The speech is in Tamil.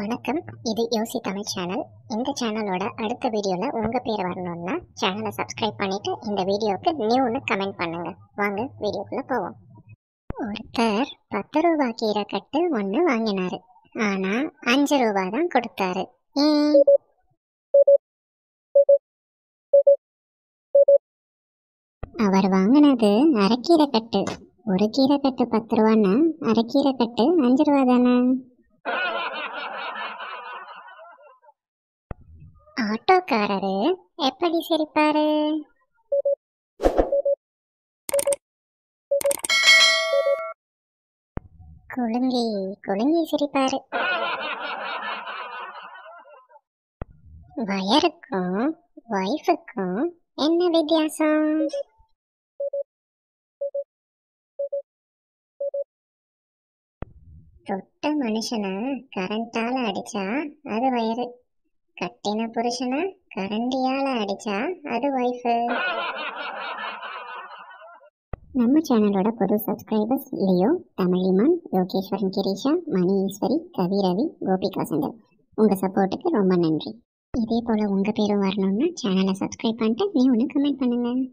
வணக்கம். இது யோசி தமிழ் சேனல். இந்த சேனலோட அடுத்த வீடியோவில் உங்கள் பேர் வரணும்னா சேனலை சப்ஸ்கிரைப் பண்ணிவிட்டு இந்த வீடியோவுக்கு நியூன்னு கமெண்ட் பண்ணுங்க. வாங்க வீடியோக்குள்ளே போவோம். ஒருத்தர் 10 ரூபா கீரை கட்டு ஒன்று வாங்கினாரு. ஆனால் 5 ரூபா தான் கொடுத்தாரு. அவர் வாங்கினது அரைக்கீரை கட்டு. ஒரு கீரை கட்டு 10 ரூபான்னா அரைக்கீரை கட்டு 5 ரூபா தானே? ஆட்டோக்காரரு எப்படி சிரிப்பாரு? குலுங்கி குலுங்கி சிரிப்பாரு. வயருக்கும் வைஃபுக்கும் என்ன வித்தியாசம்? தொட்ட மனுஷனை கரண்டால அடிச்சா அது வயரு, கட்டின புருஷனை கரண்டியால அடிச்சா அது வைஃபு. நம்ம சேனலோட புது சப்ஸ்கிரைபர்ஸ் லியோ, தமிழிமான், யோகேஸ்வரன், கிரீஷா, மணி ஈஸ்வரி, கவி ரவி, கோபிகா சந்தர். உங்கள் சப்போர்ட்டுக்கு ரொம்ப நன்றி. இதே போல் உங்கள் பேரும் வரணும்னா சேனலை சப்ஸ்கிரைப் பண்ணிட்டு நீ ஒன்று கமெண்ட் பண்ணுங்கள்.